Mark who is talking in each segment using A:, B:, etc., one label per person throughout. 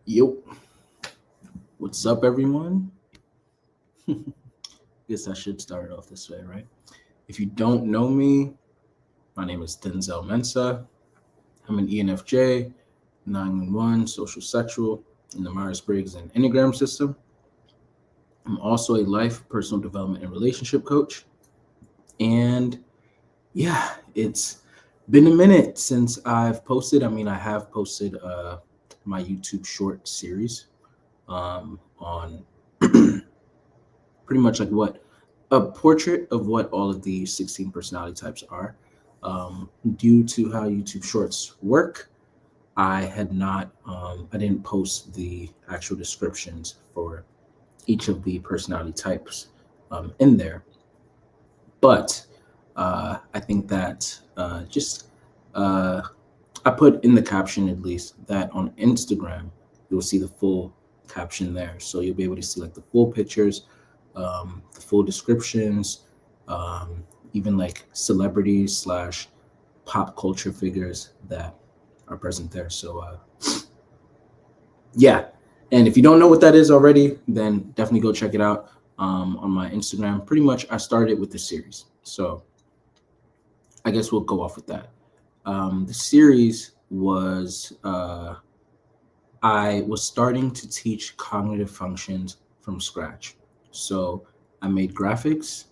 A: Yo, what's up, everyone? Guess I should start it off this way, right? If you don't know me, my name is Denzel Mensah. I'm an ENFJ, 911, social sexual, in the Myers Briggs and Enneagram system. I'm also a life, personal development, and relationship coach. And yeah, it's been a minute since I've posted. I have posted my YouTube short series on pretty much like what a portrait of what all of the 16 personality types are. Due to how YouTube Shorts work, I didn't post the actual descriptions for each of the personality types in there. But I think that just I put in the caption at least that on Instagram you'll see the full caption there, so you'll be able to see like the full pictures, the full descriptions, even like celebrities slash pop culture figures that are present there. So yeah, and if you don't know what that is already, then definitely go check it out on my Instagram. Pretty much, I started with the series, so I guess we'll go off with that. The series was I was starting to teach cognitive functions from scratch. So I made graphics,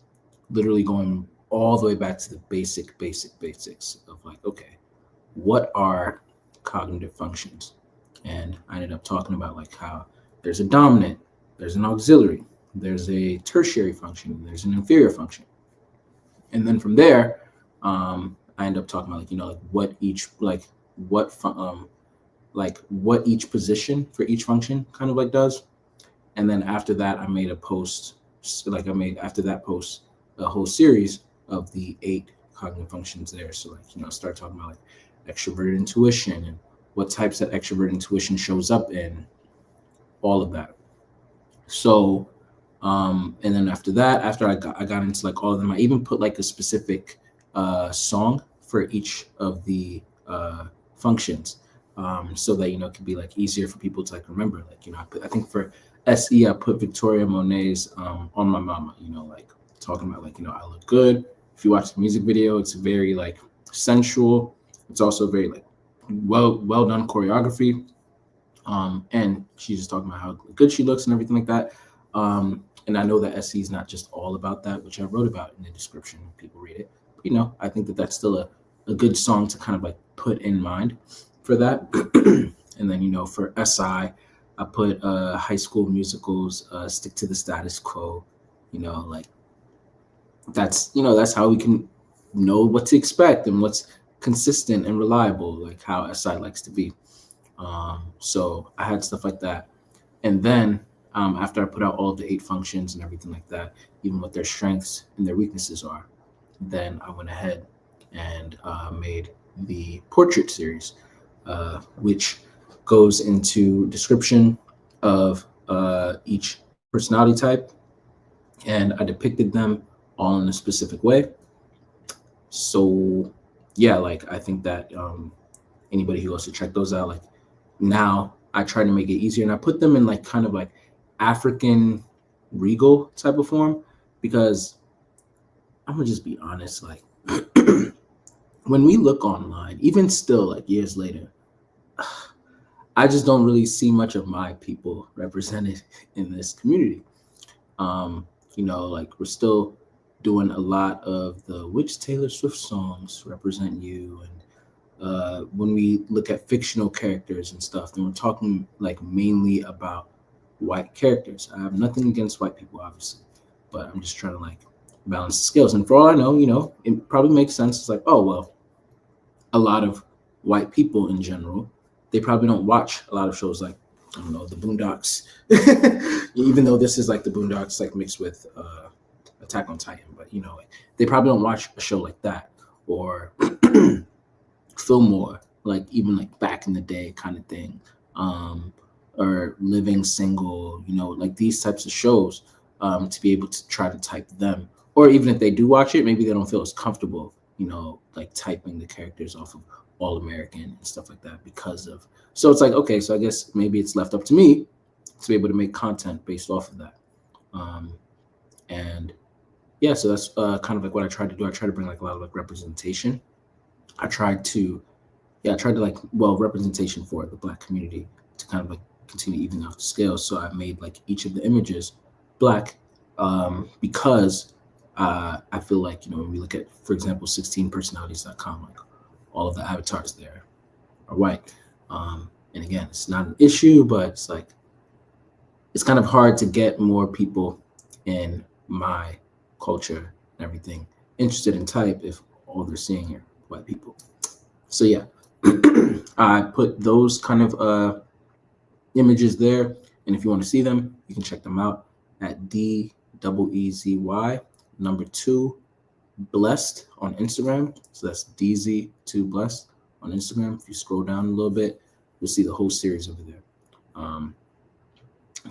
A: literally going all the way back to the basics of like, okay, what are cognitive functions? And I ended up talking about like how there's a dominant, there's an auxiliary, there's a tertiary function, there's an inferior function. And then from there, I end up talking about like what each what each position for each function kind of like does. And then after that, I made a post, like I made after that post a whole series of the 8 cognitive functions there. So start talking about like extroverted intuition and what types that extroverted intuition shows up in, all of that. So and then after that, after I got into like all of them, I even put like a specific song for each of the functions, so that it could be like easier for people to like remember. Like I think for SE I put Victoria Monet's "On My Mama." Like talking about like I look good. If you watch the music video, it's very like sensual. It's also very like well done choreography. And she's just talking about how good she looks and everything like that. And I know that SE is not just all about that, which I wrote about in the description. People read it. But, I think that that's still a good song to kind of like put in mind for that. And then, for SI, I put High School Musicals, Stick to the Status Quo. Like that's how we can know what to expect and what's consistent and reliable, like how SI likes to be. So I had stuff like that. And then after I put out all the 8 functions and everything like that, even what their strengths and their weaknesses are, then I went ahead and made the portrait series, which goes into description of each personality type. And I depicted them all in a specific way. So yeah, like I think that anybody who wants to check those out, like now I try to make it easier, and I put them in like kind of like African regal type of form, because I'm gonna just be honest, like when we look online, even still like years later, I just don't really see much of my people represented in this community. Like we're still doing a lot of the which Taylor Swift songs represent you, and when we look at fictional characters and stuff, then we're talking like mainly about white characters. I have nothing against white people, obviously, but I'm just trying to like balance the scales. And for all I know, it probably makes sense. It's like, oh well, a lot of white people in general, they probably don't watch a lot of shows like, I don't know, the Boondocks, even though this is like the Boondocks like mixed with Attack on Titan, but they probably don't watch a show like that, or Fillmore, like even like back in the day kind of thing, or Living Single, like these types of shows, to be able to try to type them. Or even if they do watch it, maybe they don't feel as comfortable, like typing the characters off of all American and stuff like that because of. So it's like, okay, so I guess maybe it's left up to me to be able to make content based off of that. And yeah, so that's kind of like what I tried to do. I tried to bring like a lot of like representation. I tried to like, well, representation for the Black community to kind of like continue evening out the scales. So I made like each of the images Black because I feel like, when we look at, for example, 16personalities.com, like all of the avatars there are white. And again, it's not an issue, but it's like, it's kind of hard to get more people in my culture and everything interested in type if all they're seeing are white people. So yeah, I put those kind of images there, and if you want to see them, you can check them out at DEEZY number 2 blessed on Instagram. So that's DZ2 blessed on Instagram. If you scroll down a little bit, you'll see the whole series over there.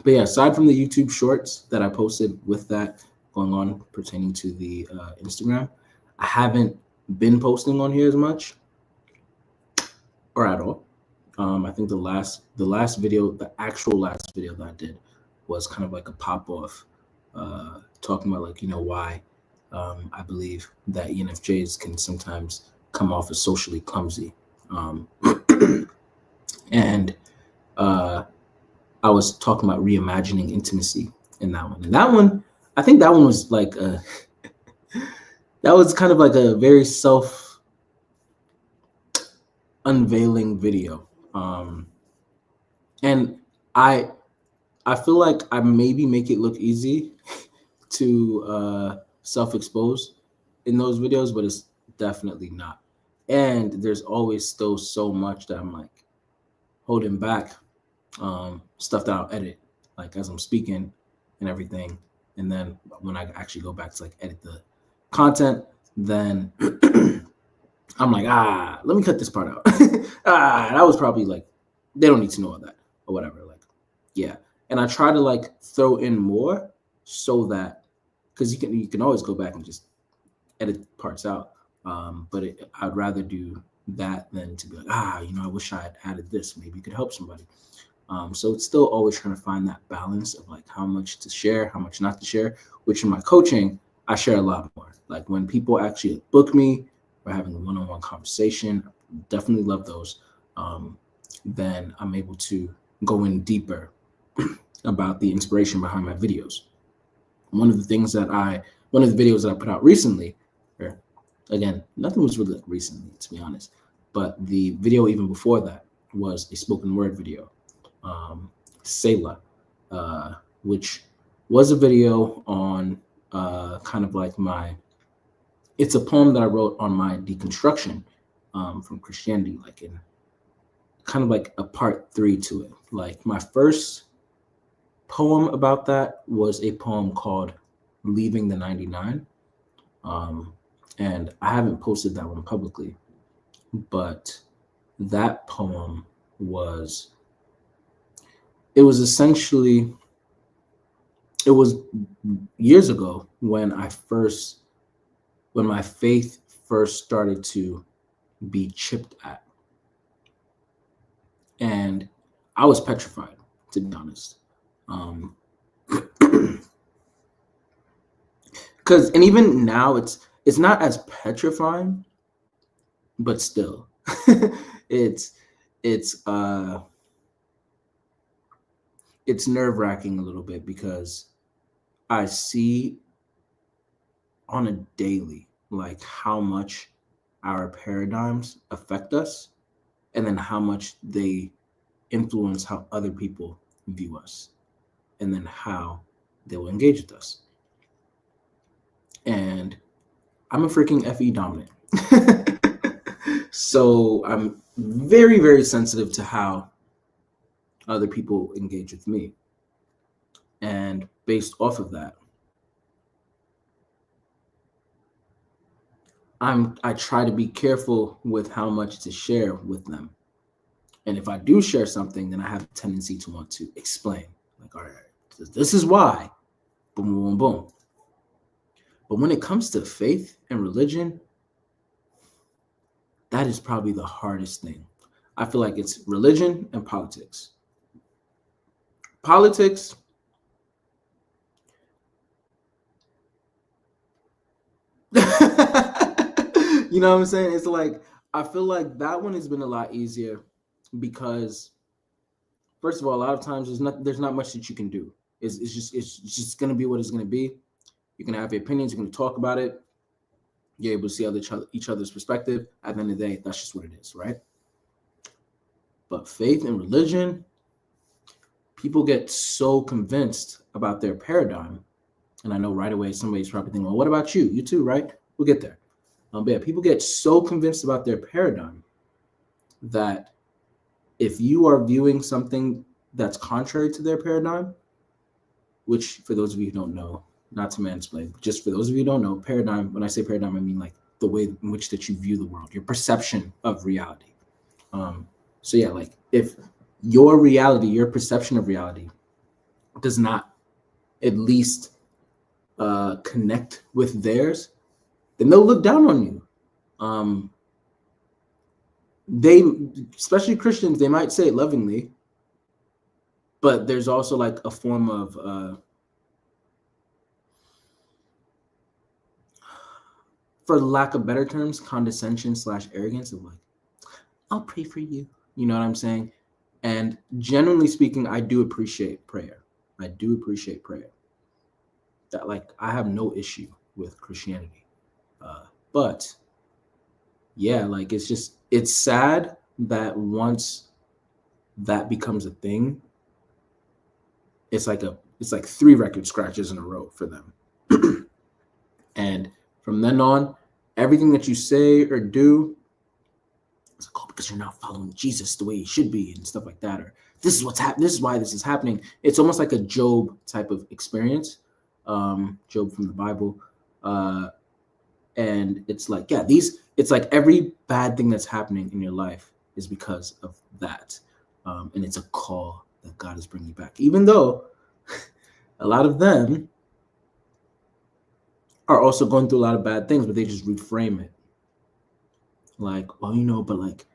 A: But yeah, aside from the YouTube shorts that I posted with that going on pertaining to the Instagram, I haven't been posting on here as much or at all. I think the last video, the actual last video that I did was kind of like a pop off, talking about like, why I believe that ENFJs can sometimes come off as socially clumsy. And I was talking about reimagining intimacy in that one. And that one, I think that one was like that was kind of like a very self unveiling video. And I feel like I maybe make it look easy to self-expose in those videos, but it's definitely not. And there's always still so much that I'm like holding back, stuff that I'll edit like as I'm speaking and everything. And then when I actually go back to like edit the content, then I'm like, let me cut this part out. That was probably like, they don't need to know all that or whatever. Like, yeah. And I try to like throw in more so that, because you can always go back and just edit parts out. But I'd rather do that than to be like, I wish I had added this. Maybe it could help somebody. So it's still always trying to find that balance of like how much to share, how much not to share, which in my coaching, I share a lot more. Like when people actually book me, we're having a one-on-one conversation, I definitely love those. Then I'm able to go in deeper about the inspiration behind my videos. One of the videos that I put out recently, or again, nothing was really like recently, to be honest, but the video even before that was a spoken word video, Selah, which was a video on kind of like it's a poem that I wrote on my deconstruction from Christianity, like in kind of like a part 3 to it. Like my first poem about that was a poem called Leaving the 99. And I haven't posted that one publicly, but that poem was essentially, it was years ago when my faith first started to be chipped at. And I was petrified, to be honest. And even now it's not as petrifying, but still it's nerve-wracking a little bit because I see on a daily like how much our paradigms affect us and then how much they influence how other people view us and then how they will engage with us. And I'm a freaking FE dominant. So I'm very, very sensitive to how other people engage with me. And based off of that, I try to be careful with how much to share with them. And if I do share something, then I have a tendency to want to explain. Like, all right, this is why. Boom, boom, boom. But when it comes to faith and religion, that is probably the hardest thing. I feel like it's religion and politics. Politics, you know what I'm saying? It's like, I feel like that one has been a lot easier because, first of all, a lot of times there's not much that you can do. It's just gonna be what it's gonna be. You're gonna have your opinions. You're gonna talk about it. You're able to see each other's perspective. At the end of the day, that's just what it is, right? But faith and religion, people get so convinced about their paradigm, and I know right away somebody's probably thinking, "Well, what about you? You too, right?" We'll get there. But yeah, people get so convinced about their paradigm that if you are viewing something that's contrary to their paradigm, which for those of you who don't know, not to mansplain, but just for those of you who don't know, paradigm, when I say paradigm, I mean like the way in which that you view the world, your perception of reality. So yeah, like if your reality, your perception of reality does not at least connect with theirs, then they'll look down on you. They, especially Christians, they might say it lovingly, but there's also like a form of, for lack of better terms, condescension / arrogance of like, I'll pray for you. You know what I'm saying? And generally speaking, I do appreciate prayer. I do appreciate prayer. That, like, I have no issue with Christianity. But yeah, like it's sad that once that becomes a thing, it's like 3 record scratches in a row for them. And from then on, everything that you say or do, it's like, oh, because you're not following Jesus the way you should be and stuff like that, or this is what's happening, this is why this is happening. It's almost like a Job type of experience, Job from the Bible. And it's like, yeah, it's like every bad thing that's happening in your life is because of that. And it's a call that God is bringing you back, even though a lot of them are also going through a lot of bad things, but they just reframe it. Like, well, but like,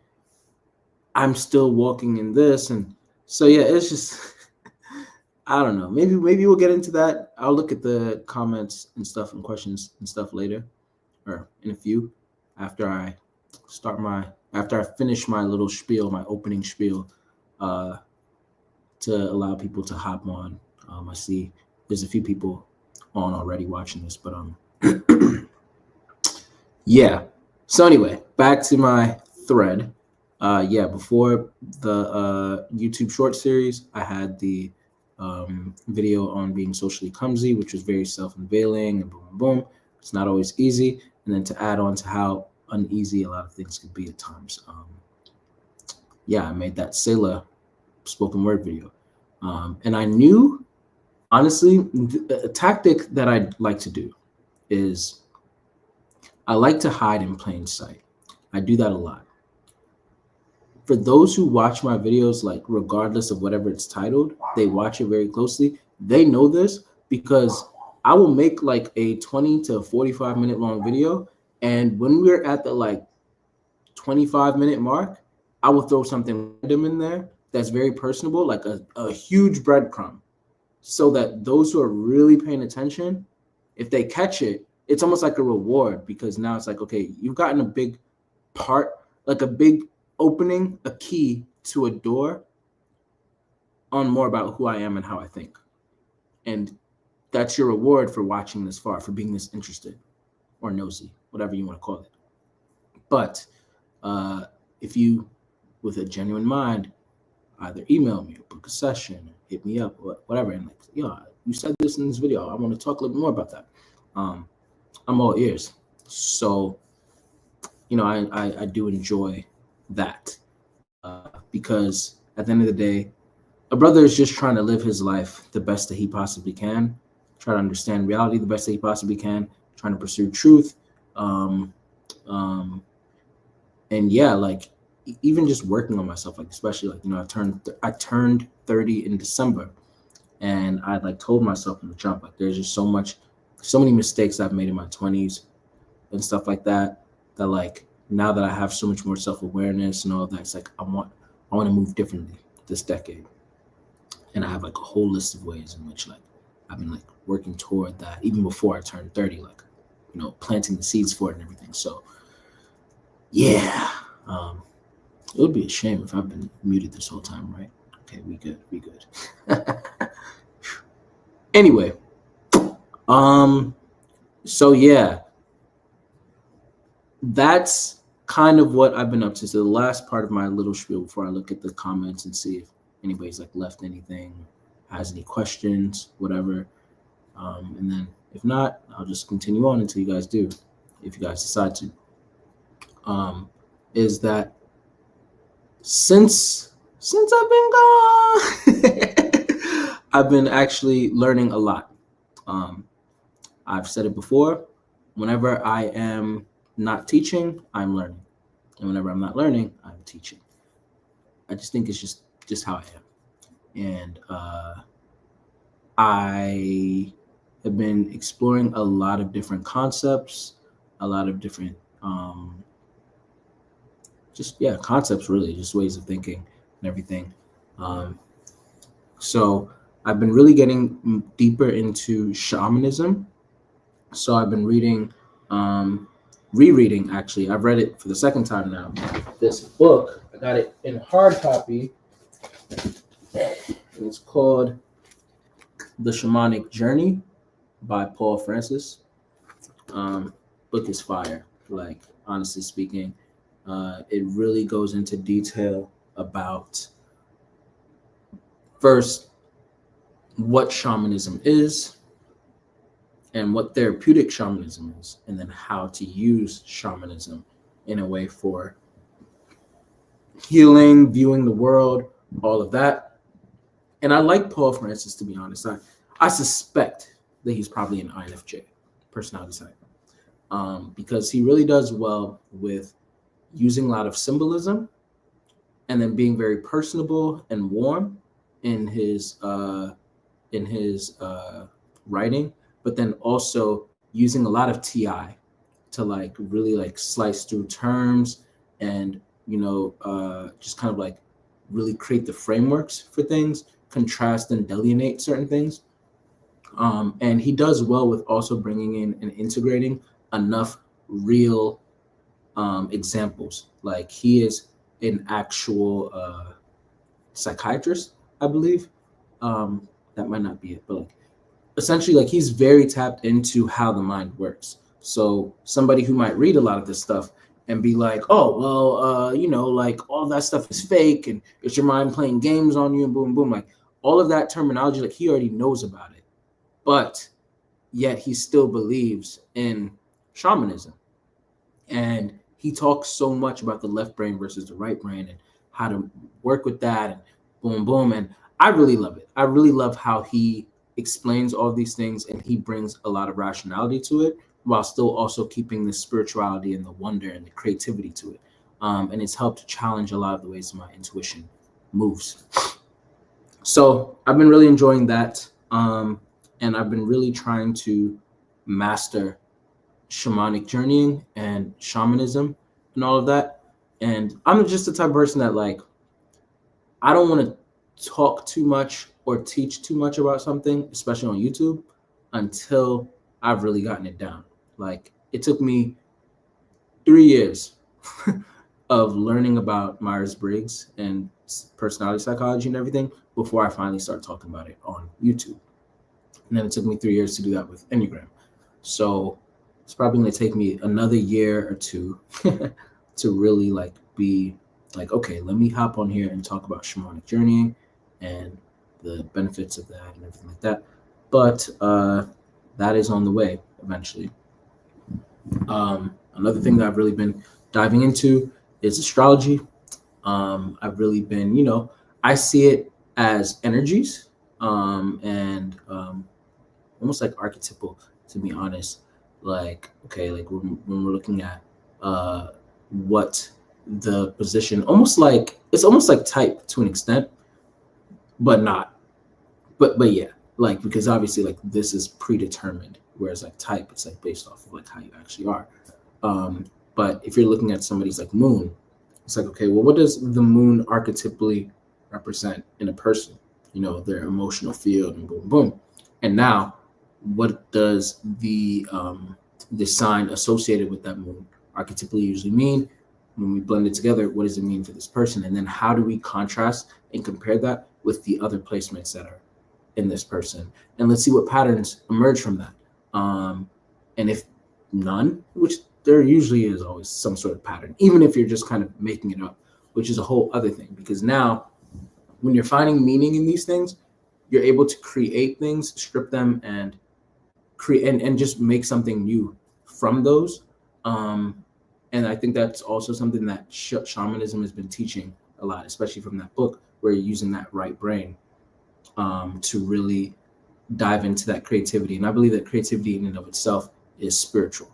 A: I'm still walking in this. And so, yeah, it's just, I don't know. Maybe we'll get into that. I'll look at the comments and stuff and questions and stuff later, or in a few, after I finish my little spiel, my opening spiel, to allow people to hop on. I see there's a few people on already watching this, but yeah. So anyway, back to my thread. Before the YouTube short series, I had the video on being socially clumsy, which was very self-unveiling and boom, boom, boom. It's not always easy. And then to add on to how uneasy a lot of things could be at times. I made that Selah spoken word video. And I knew, honestly, a tactic that I'd like to do is I like to hide in plain sight. I do that a lot. For those who watch my videos, like regardless of whatever it's titled, they watch it very closely. They know this because I will make like a 20 to 45 minute long video. And when we're at the like 25-minute mark, I will throw something random in there that's very personable, like a huge breadcrumb, so that those who are really paying attention, if they catch it, it's almost like a reward, because now it's like, okay, you've gotten a big part, like a big opening, a key to a door on more about who I am and how I think. And that's your reward for watching this far, for being this interested or nosy, whatever you want to call it. But if you, with a genuine mind, either email me or book a session, hit me up, or whatever, and like, you said this in this video, I want to talk a little bit more about that. I'm all ears. So, I do enjoy that because at the end of the day, a brother is just trying to live his life the best that he possibly can, try to understand reality the best that he possibly can, trying to pursue truth. And yeah, like even just working on myself, like especially like, I turned 30 in December, and I like told myself from the jump, like there's just so many mistakes I've made in my 20s and stuff like that, that like now that I have so much more self-awareness and all that, it's like I want to move differently this decade. And I have like a whole list of ways in which like I've been like working toward that even before I turned 30, like, you know, planting the seeds for it and everything. So yeah, it would be a shame if I've been muted this whole time, right? Okay, we good. Anyway, so yeah, that's kind of what I've been up to. So the last part of my little spiel before I look at the comments and see if anybody's like left anything, has any questions, whatever. And then if not, I'll just continue on until you guys do, if you guys decide to. Is that since I've been gone, I've been actually learning a lot. I've said it before, whenever I am not teaching, I'm learning. And whenever I'm not learning, I'm teaching. I just think it's just how I am. And I have been exploring a lot of different concepts, a lot of different concepts, really, just ways of thinking and everything. So I've been really getting deeper into shamanism. So I've been rereading, actually. I've read it for the second time now. This book, I got it in hard copy. It's called The Shamanic Journey by Paul Francis. Book is fire, like, honestly speaking. It really goes into detail about, first, what shamanism is and what therapeutic shamanism is, and then how to use shamanism in a way for healing, viewing the world, all of that. And I like Paul Francis, to be honest. I suspect that he's probably an INFJ, personality type, because he really does well with using a lot of symbolism and then being very personable and warm in his writing, but then also using a lot of TI to like really like slice through terms and, you know, just kind of like really create the frameworks for things, contrast and delineate certain things. And he does well with also bringing in and integrating enough real examples. Like, he is an actual psychiatrist, I believe. That might not be it, but like, essentially, like, he's very tapped into how the mind works. So somebody who might read a lot of this stuff and be like, oh, well, you know, like, all that stuff is fake and it's your mind playing games on you and boom, boom. Like, all of that terminology, like, he already knows about it. But yet he still believes in shamanism. And he talks so much about the left brain versus the right brain and how to work with that and boom, boom. And I really love it. I really love how he explains all these things and he brings a lot of rationality to it while still also keeping the spirituality and the wonder and the creativity to it. And it's helped to challenge a lot of the ways my intuition moves. So I've been really enjoying that. And I've been really trying to master shamanic journeying and shamanism and all of that. And I'm just the type of person that, like, I don't want to talk too much or teach too much about something, especially on YouTube, until I've really gotten it down. Like, it took me 3 years of learning about Myers-Briggs and personality psychology and everything before I finally started talking about it on YouTube. And then it took me 3 years to do that with Enneagram. So it's probably going to take me another year or two to really like be like, okay, let me hop on here and talk about shamanic journeying and the benefits of that and everything like that. But that is on the way eventually. Another thing that I've really been diving into is astrology. I've really been, you know, I see it as energies and almost like archetypal, to be honest. Like, okay, like when we're looking at what the position, it's almost like type to an extent, but not. But yeah, like, because obviously like this is predetermined, whereas like type, it's like based off of like how you actually are. But if you're looking at somebody's like moon, it's like, okay, well, what does the moon archetypally represent in a person? Their emotional field, and boom, boom. And now, what does the sign associated with that moon archetypally usually mean? When we blend it together, what does it mean for this person? And then how do we contrast and compare that with the other placements that are in this person? And let's see what patterns emerge from that. And if none, which there usually is always some sort of pattern, even if you're just kind of making it up, which is a whole other thing. Because now, when you're finding meaning in these things, you're able to create things, strip them, and create and just make something new from those. And I think that's also something that shamanism has been teaching a lot, especially from that book, where you're using that right brain to really dive into that creativity. And I believe that creativity in and of itself is spiritual.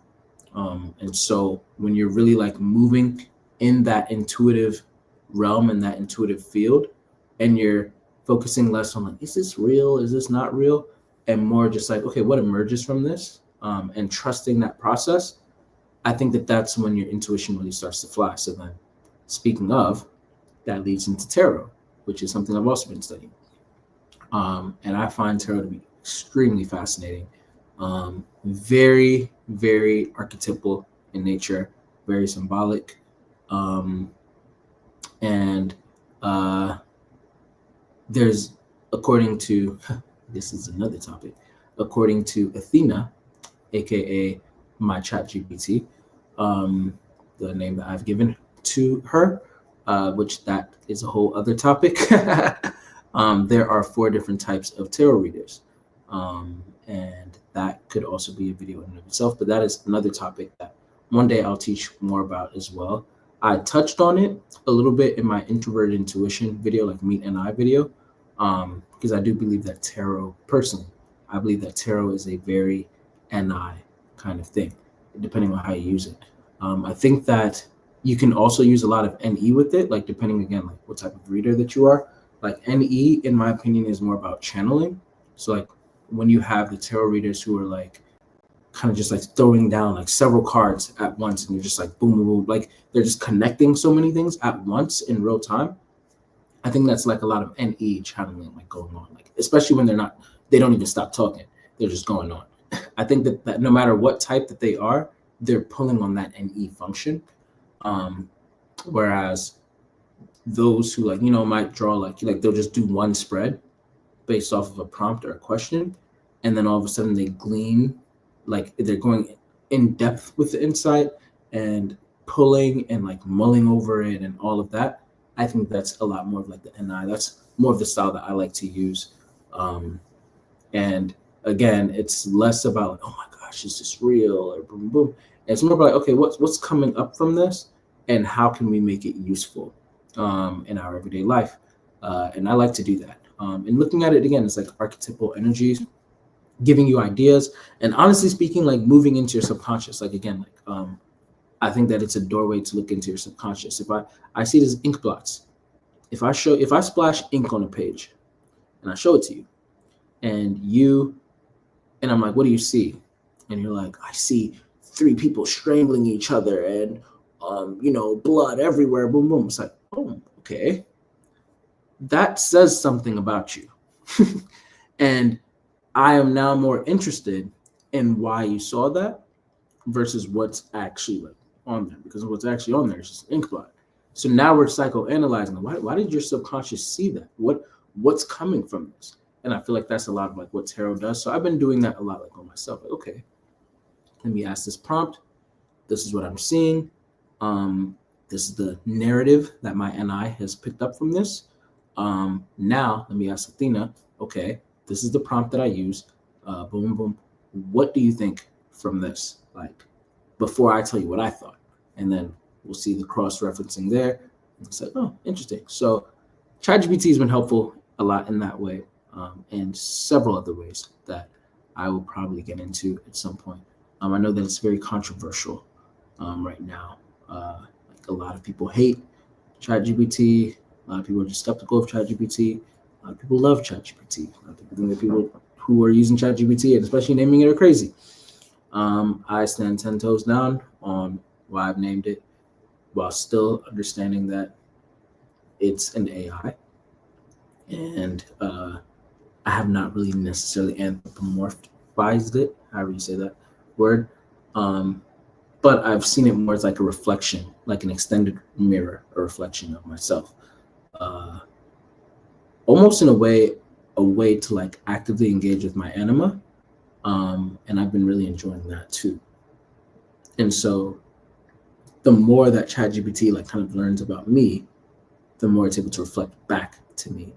A: And so when you're really like moving in that intuitive realm and that intuitive field, and you're focusing less on like, is this real? Is this not real? And more just like, okay, what emerges from this? And trusting that process. I think that that's when your intuition really starts to fly. So then, speaking of, that leads into tarot, which is something I've also been studying. And I find tarot to be extremely fascinating. Very, very archetypal in nature, very symbolic. There's, according to, this is another topic, according to Athena, aka my ChatGPT, the name that I've given to her, which that is a whole other topic. There are 4 different types of tarot readers. And that could also be a video in and of itself, but that is another topic that one day I'll teach more about as well. I touched on it a little bit in my introverted intuition video, like Meet and I video, because I do believe that tarot, personally, I believe that tarot is a very NI kind of thing, depending on how you use it. I think that you can also use a lot of NE with it, like depending, again, like what type of reader that you are. Like NE, in my opinion, is more about channeling. So like when you have the tarot readers who are like kind of just like throwing down like several cards at once, and you're just like boom, boom, boom, like they're just connecting so many things at once in real time. I think that's like a lot of NE channeling like going on, like especially when they don't even stop talking, they're just going on. I think that no matter what type that they are, they're pulling on that NE function. Whereas those who like, might draw like they'll just do one spread based off of a prompt or a question, and then all of a sudden they glean, like they're going in depth with the insight and pulling and like mulling over it and all of that. I think that's a lot more of like the NI. That's more of the style that I like to use. And again, it's less about like, oh my gosh, is this real, or boom, boom. And it's more about like, okay, what's coming up from this, and how can we make it useful in our everyday life? And I like to do that. And looking at it again, it's like archetypal energies, giving you ideas, and honestly speaking, like moving into your subconscious. Like again, like I think that it's a doorway to look into your subconscious. If I see it as ink blots. If I splash ink on a page and I show it to you, and I'm like, what do you see? And you're like, I see 3 people strangling each other and blood everywhere, boom, boom. It's like, oh, okay. That says something about you. And I am now more interested in why you saw that versus what's actually like on there, because what's actually on there is just ink blot. So now we're psychoanalyzing. Why did your subconscious see that? What's coming from this? And I feel like that's a lot of like what tarot does. So I've been doing that a lot, like on myself. Like, okay, let me ask this prompt. This is what I'm seeing. This is the narrative that my NI has picked up from this. Now let me ask Athena. Okay, this is the prompt that I use. Boom, boom. What do you think from this? Like, before I tell you what I thought, and then we'll see the cross-referencing there. And it's like, oh, interesting. So ChatGPT has been helpful a lot in that way, and several other ways that I will probably get into at some point. I know that it's very controversial right now. Like a lot of people hate ChatGPT. A lot of people are just skeptical of ChatGPT. A lot of people love ChatGPT. A lot of people think that people who are using ChatGPT, and especially naming it, are crazy. I stand 10 toes down on why I've named it, while still understanding that it's an AI, and I have not really necessarily anthropomorphized it, however you say that word. Um, but I've seen it more as like a reflection, like an extended mirror, a reflection of myself. Uh, Almost in a way to like actively engage with my anima. And I've been really enjoying that too. And so the more that ChatGPT like kind of learns about me, the more it's able to reflect back to me,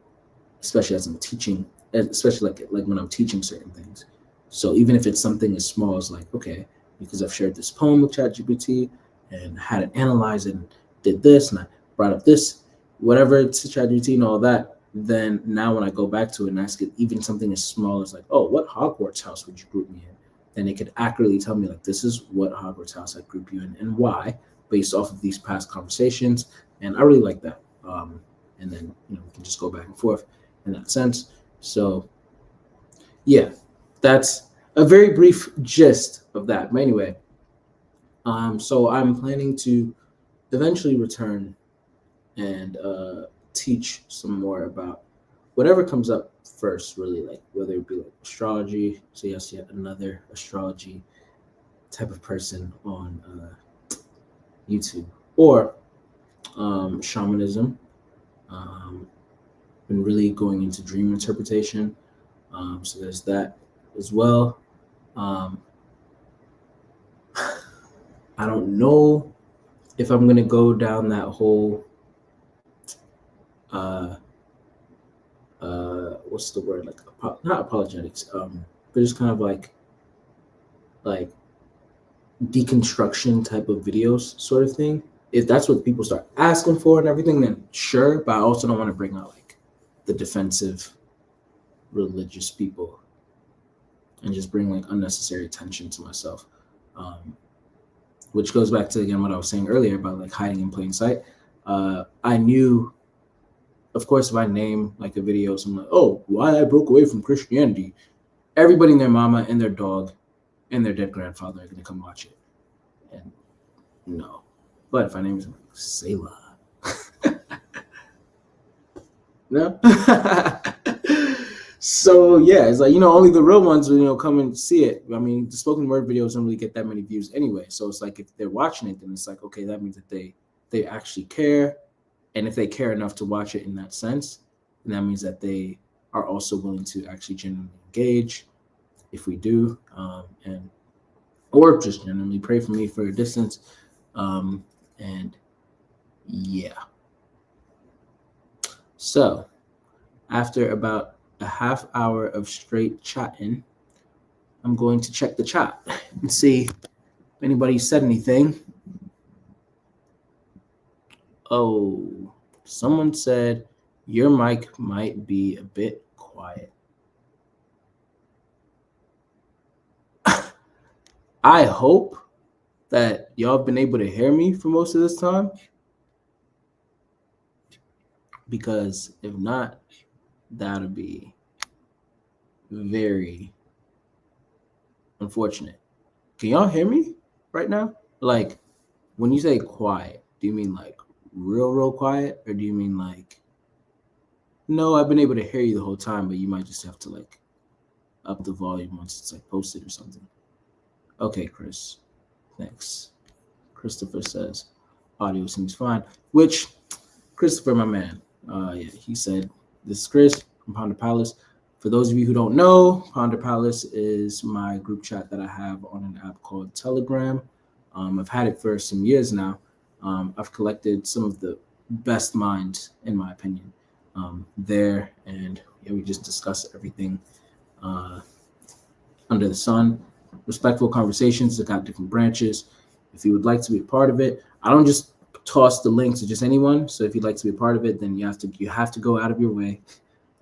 A: especially as I'm teaching, especially like when I'm teaching certain things. So even if it's something as small as like, okay, because I've shared this poem with ChatGPT and had it analyze it and did this and I brought up this, whatever to ChatGPT and all that, then now when I go back to it and ask it even something as small as like, oh, what Hogwarts house would you group me in? Then it could accurately tell me like, this is what Hogwarts house I group you in and why, based off of these past conversations. And I really like that. And then we can just go back and forth in that sense. So yeah, that's a very brief gist of that. But anyway, so I'm planning to eventually return and teach some more about whatever comes up first, really, like whether it be like astrology. So yes, yet another astrology type of person on YouTube, or shamanism. Been really going into dream interpretation. So there's that as well. Um, I don't know if I'm gonna go down that whole what's the word, like not apologetics, but just kind of like deconstruction type of videos sort of thing. If that's what people start asking for and everything, then sure. But I also don't want to bring out like the defensive religious people and just bring like unnecessary attention to myself. Which goes back to again what I was saying earlier about like hiding in plain sight. I knew, of course, if I name like a video, something like, oh, why I broke away from Christianity, everybody and their mama and their dog and their dead grandfather are gonna come watch it. And no. But if I name something like Selah. No? So yeah, it's like, only the real ones will, come and see it. I mean, the spoken word videos don't really get that many views anyway. So it's like if they're watching it, then it's like, okay, that means that they actually care. And if they care enough to watch it in that sense, then that means that they are also willing to actually genuinely engage if we do, or just genuinely pray for me for a distance. And yeah. So after about a half hour of straight chatting, I'm going to check the chat and see if anybody said anything. Oh, someone said your mic might be a bit quiet. I hope that y'all been able to hear me for most of this time, because if not, that'll be very unfortunate. Can y'all hear me right now? Like, when you say quiet, do you mean like real quiet, or do you mean like, no, I've been able to hear you the whole time, but you might just have to like up the volume once it's like posted or something? Okay, Chris, thanks. Christopher says audio seems fine, which Christopher, my man, yeah, he said, this is Chris from Ponder Palace. For those of you who don't know, Ponder Palace is my group chat that I have on an app called Telegram. I've had it for some years now. I've collected some of the best minds, in my opinion, there, and yeah, we just discuss everything under the sun. Respectful conversations that got different branches. If you would like to be a part of it, I don't just toss the link to just anyone. So if you'd like to be a part of it, then you have to go out of your way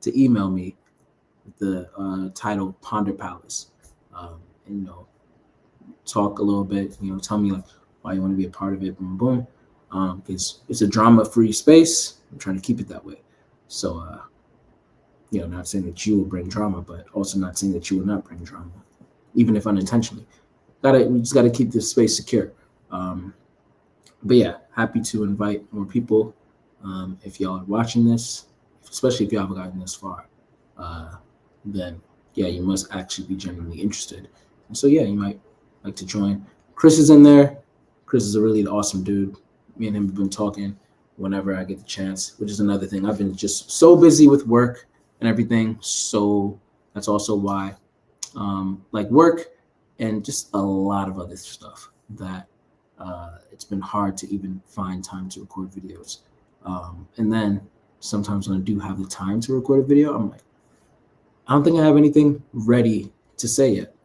A: to email me with the title Ponder Palace, and talk a little bit. Tell me like why you want to be a part of it. Boom, boom. Because it's a drama-free space. I'm trying to keep it that way. So, not saying that you will bring drama, but also not saying that you will not bring drama, even if unintentionally. We just got to keep this space secure. But yeah, happy to invite more people. If y'all are watching this, especially if y'all haven't gotten this far, then yeah, you must actually be genuinely interested. And so yeah, you might like to join. Chris is in there. Chris is a really awesome dude. Me and him have been talking whenever I get the chance, which is another thing. I've been just so busy with work and everything. So that's also why, like work and just a lot of other stuff that it's been hard to even find time to record videos. And then sometimes when I do have the time to record a video, I'm like, I don't think I have anything ready to say yet,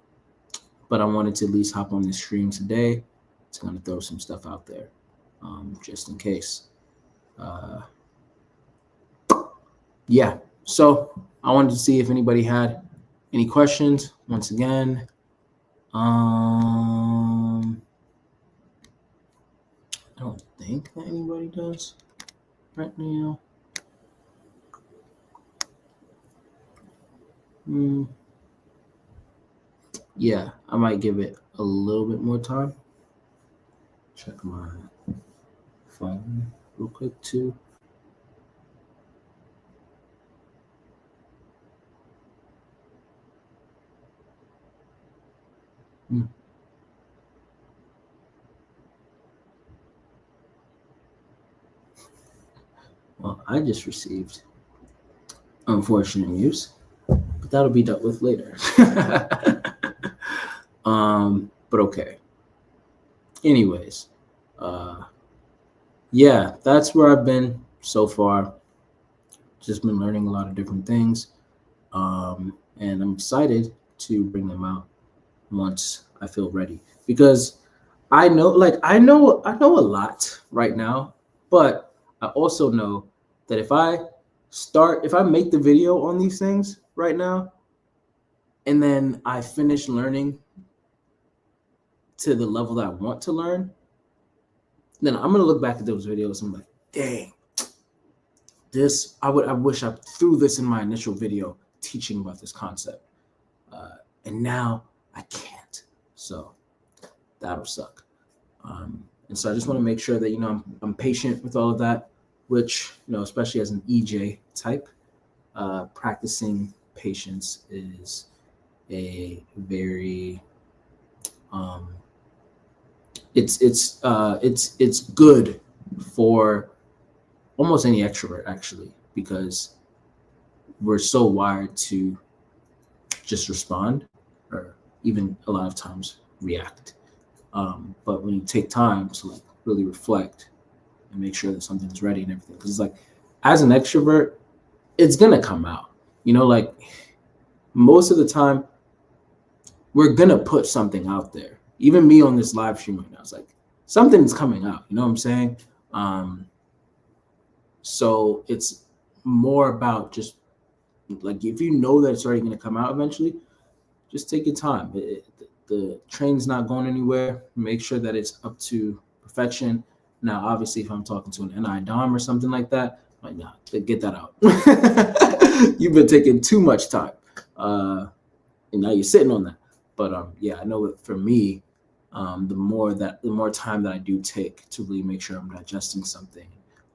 A: but I wanted to at least hop on this stream today to kind of throw some stuff out there, just in case. Yeah, so I wanted to see if anybody had any questions. Once again, I don't think that anybody does right now. Yeah, I might give it a little bit more time. Check my phone real quick too. Well, I just received unfortunate news, but that'll be dealt with later. But okay. Anyways, yeah, that's where I've been so far. Just been learning a lot of different things, and I'm excited to bring them out once I feel ready, because I know a lot right now, but I also know that if I make the video on these things right now, and then I finish learning to the level that I want to learn, then I'm gonna look back at those videos and I'm like, dang, I wish I threw this in my initial video teaching about this concept, and now I can't. So that'll suck. And so I just want to make sure that I'm patient with all of that, which especially as an EJ type, practicing patience is a very it's good for almost any extrovert, actually, because we're so wired to just respond, or even a lot of times react. But when you take time to really reflect and make sure that something's ready and everything, because it's like, as an extrovert, it's gonna come out. Most of the time, we're gonna put something out there. Even me on this live stream right now, it's like something's coming out. You know what I'm saying? So it's more about just like, if you know that it's already gonna come out eventually, just take your time. The train's not going anywhere. Make sure that it's up to perfection. Now, obviously, if I'm talking to an NI Dom or something like that, like, nah, get that out. You've been taking too much time, and now you're sitting on that. But yeah, I know that for me, the more time that I do take to really make sure I'm digesting something,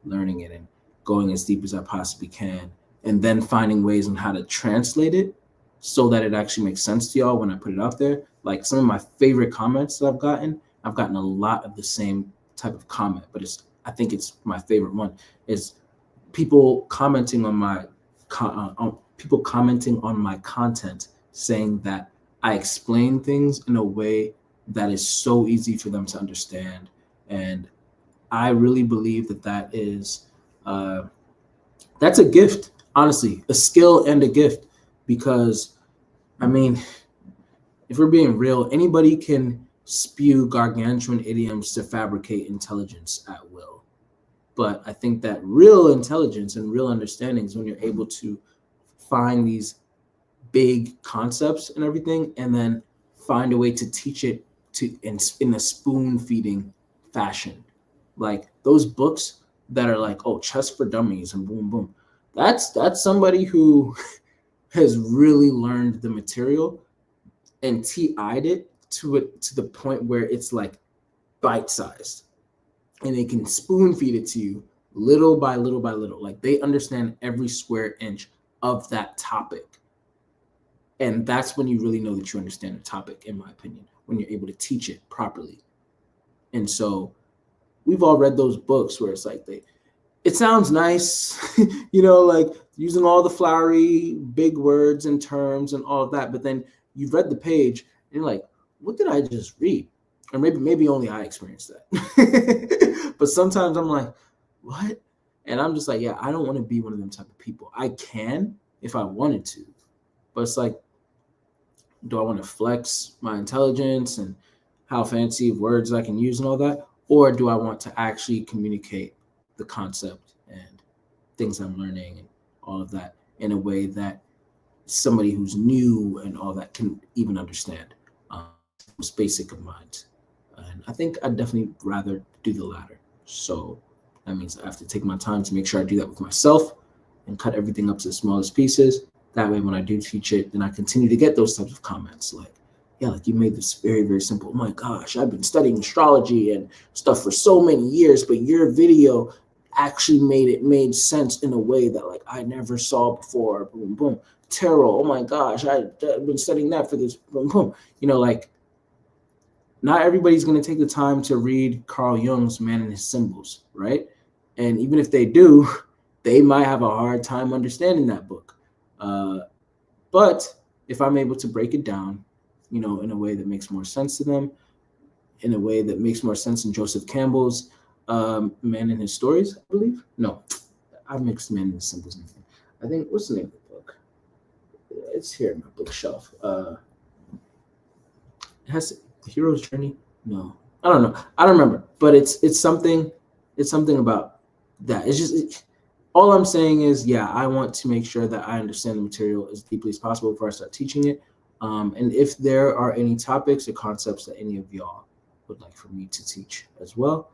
A: learning it, and going as deep as I possibly can, and then finding ways on how to translate it so that it actually makes sense to y'all when I put it out there. Like, some of my favorite comments that I've gotten a lot of the same type of comment, but I think it's my favorite one is people commenting on my content, saying that I explain things in a way that is so easy for them to understand. And I really believe that is that's a gift, honestly, a skill and a gift, because I mean, if we're being real, anybody can spew gargantuan idioms to fabricate intelligence at will. But I think that real intelligence and real understanding is when you're able to find these big concepts and everything, and then find a way to teach it in a spoon feeding fashion. Like those books that are like, oh, chess for dummies and boom boom. That's somebody who has really learned the material and TI'd it to the point where it's like bite-sized and they can spoon feed it to you little by little by little. Like they understand every square inch of that topic. And that's when you really know that you understand the topic, in my opinion, when you're able to teach it properly. And so we've all read those books where it's like it sounds nice, like using all the flowery big words and terms and all of that. But then you've read the page and you're like, what did I just read? Or maybe only I experienced that. But sometimes I'm like, what? And I'm just like, yeah, I don't want to be one of them type of people. I can if I wanted to. But it's like, do I want to flex my intelligence and how fancy of words I can use and all that? Or do I want to actually communicate the concept and things I'm learning and all of that in a way that somebody who's new and all that can even understand? Most basic of minds. And I think I'd definitely rather do the latter. So that means I have to take my time to make sure I do that with myself and cut everything up to the smallest pieces. That way, when I do teach it, then I continue to get those types of comments like, yeah, like you made this very, very simple. Oh my gosh, I've been studying astrology and stuff for so many years, but your video actually made sense in a way that like I never saw before. Boom, boom. Tarot. Oh my gosh, I've been studying that for this. Boom, boom. Like not everybody's going to take the time to read Carl Jung's Man and His Symbols, right? And even if they do, they might have a hard time understanding that book. But if I'm able to break it down, in a way that makes more sense to them, in a way that makes more sense in Joseph Campbell's Man and His Stories, I believe. No, I mixed Man and His Symbols. I think, what's the name of the book? It's here in my bookshelf. It has The Hero's Journey. No, I don't know. I don't remember. But it's something about that. It's just all I'm saying is, yeah, I want to make sure that I understand the material as deeply as possible before I start teaching it. And if there are any topics or concepts that any of y'all would like for me to teach as well,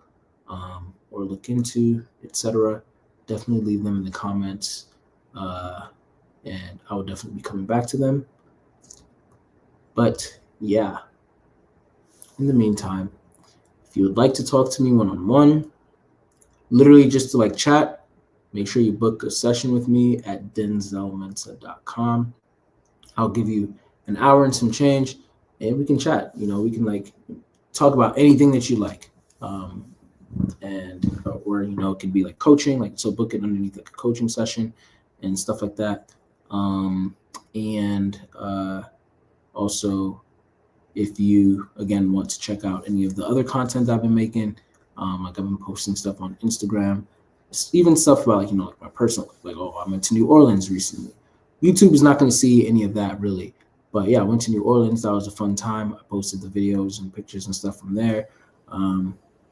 A: or look into, etc., definitely leave them in the comments, and I will definitely be coming back to them. But yeah, in the meantime, if you would like to talk to me one-on-one, literally just to like chat, make sure you book a session with me at denzelmensah.com. I'll give you an hour and some change, and we can chat. We can like talk about anything that you like, and or it could be like coaching, like so book it underneath like a coaching session and stuff like that. And also, if you again want to check out any of the other content I've been making, like I've been posting stuff on Instagram, even stuff about like my personal, like I went to New Orleans recently. YouTube is not going to see any of that really. But yeah, I went to New Orleans. That was a fun time. I posted the videos and pictures and stuff from there.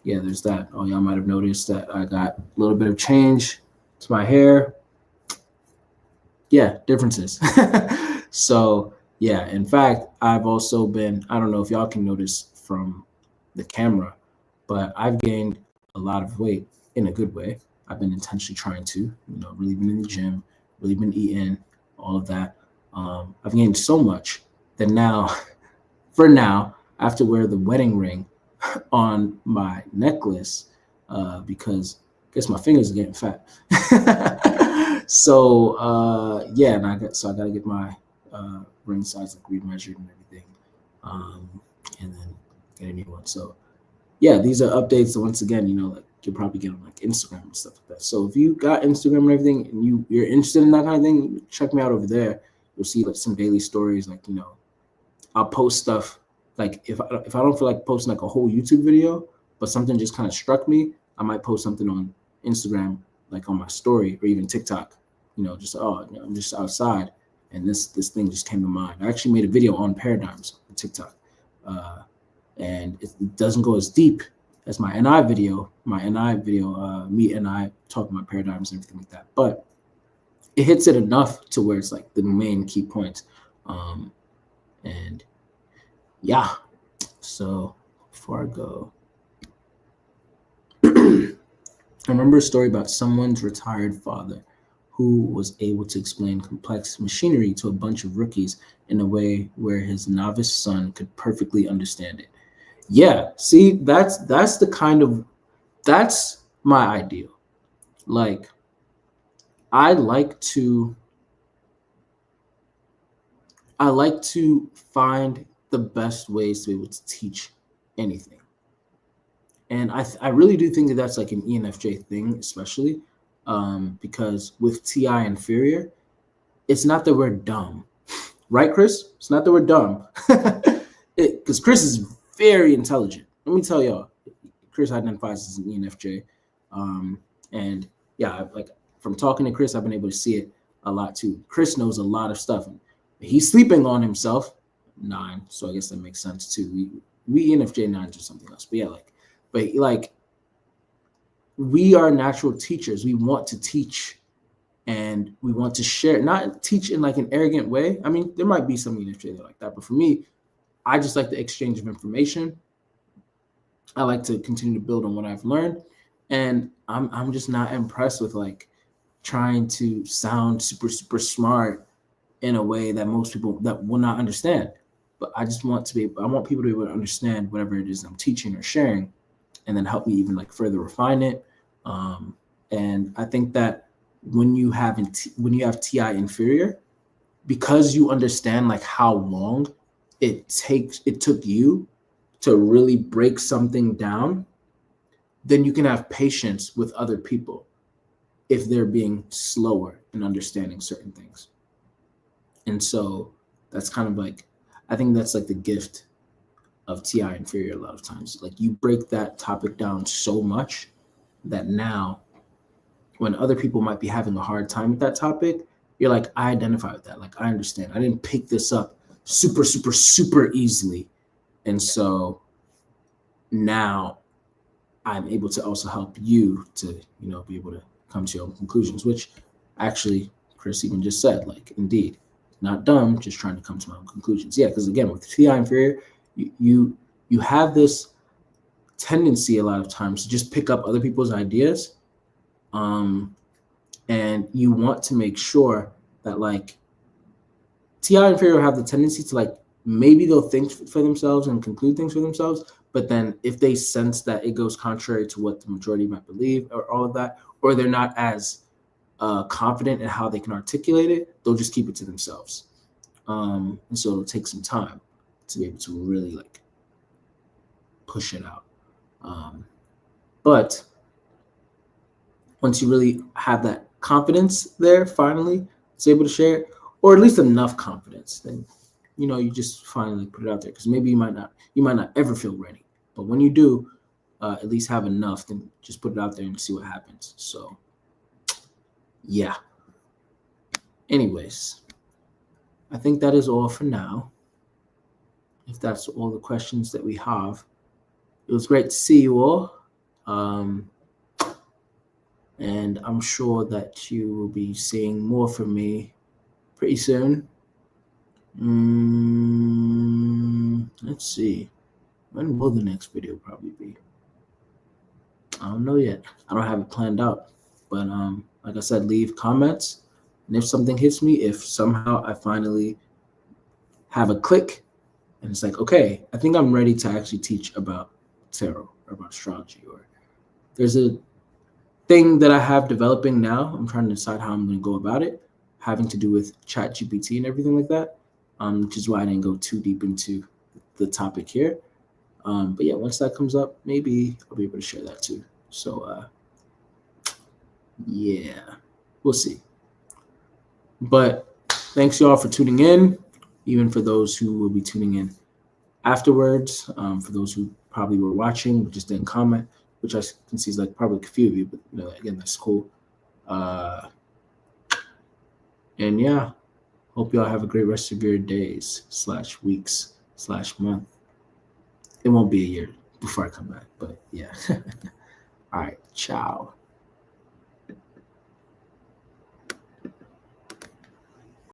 A: Yeah, there's that. Oh, y'all might have noticed that I got a little bit of change to my hair. Yeah, differences. So yeah, in fact, I've also been, I don't know if y'all can notice from the camera, but I've gained a lot of weight in a good way. I've been intentionally trying to, really been in the gym, really been eating, all of that. I've gained so much that now, for now, I have to wear the wedding ring on my necklace because I guess my fingers are getting fat. So yeah, and I got to get my ring size like remeasured and everything, and then get a new one. So yeah, these are updates. So once again, like you'll probably get on like Instagram and stuff like that. So if you got Instagram and everything, and you're interested in that kind of thing, check me out over there. You'll see like some daily stories, like I'll post stuff like if I don't feel like posting like a whole YouTube video, but something just kind of struck me, I might post something on Instagram, like on my story or even TikTok. Just I'm just outside and this thing just came to mind. I actually made a video on paradigms on TikTok, and it doesn't go as deep as my NI video. Me and I talk about paradigms and everything like that, but it hits it enough to where it's like the main key points. And yeah, so before I go, I remember a story about someone's retired father who was able to explain complex machinery to a bunch of rookies in a way where his novice son could perfectly understand it. Yeah, see, that's the kind of That's my ideal. Like, I like to find the best ways to be able to teach anything. And I really do think that that's like an ENFJ thing, especially because with TI inferior, it's not that we're dumb, right, Chris? It's not that we're dumb, because Chris is very intelligent. Let me tell y'all, Chris identifies as an ENFJ, and yeah, like from talking to Chris, I've been able to see it a lot too. Chris knows a lot of stuff. He's sleeping on himself, 9, so I guess that makes sense too. We ENFJ 9s or something else, but yeah, like we are natural teachers. We want to teach and we want to share, not teach in like an arrogant way. I mean, there might be some ENFJ that like that, but for me, I just like the exchange of information. I like to continue to build on what I've learned, and I'm just not impressed with like trying to sound super smart in a way that most people that will not understand. But I just want I want people to be able to understand whatever it is I'm teaching or sharing, and then help me even like further refine it. And I think that when you have TI inferior, because you understand like how long it took you to really break something down, then you can have patience with other people if they're being slower in understanding certain things. And so that's kind of like, I think that's like the gift of TI inferior a lot of times. Like you break that topic down so much that now when other people might be having a hard time with that topic, you're like, I identify with that. Like, I understand. I didn't pick this up super easily. And so now I'm able to also help you to, be able to come to your own conclusions, which actually Chris even just said, like, indeed, not dumb, just trying to come to my own conclusions. Yeah, because again, with TI inferior, you have this tendency a lot of times to just pick up other people's ideas. And you want to make sure that like TI inferior have the tendency to like, maybe they'll think for themselves and conclude things for themselves. But then if they sense that it goes contrary to what the majority might believe or all of that, or they're not as confident in how they can articulate it, they'll just keep it to themselves. And so it'll take some time to be able to really like push it out. But once you really have that confidence there, finally, it's able to share it, or at least enough confidence, then you just finally put it out there. Because maybe you might not ever feel ready, but when you do, at least have enough, then just put it out there and see what happens. So, yeah. Anyways, I think that is all for now. If that's all the questions that we have, it was great to see you all. And I'm sure that you will be seeing more from me pretty soon. Let's see. When will the next video probably be? I don't know yet. I don't have it planned out. But like I said, leave comments. And if something hits me, if somehow I finally have a click and it's like, okay, I think I'm ready to actually teach about tarot or about astrology, or there's a thing that I have developing now. I'm trying to decide how I'm going to go about it, having to do with ChatGPT and everything like that, which is why I didn't go too deep into the topic here. But yeah, once that comes up, maybe I'll be able to share that too. So yeah, we'll see. But thanks y'all for tuning in, even for those who will be tuning in afterwards, for those who probably were watching but just didn't comment, which I can see is like probably a few of you, but again, that's cool. And yeah, hope y'all have a great rest of your days / weeks / month. It won't be a year before I come back, but yeah. All right, ciao.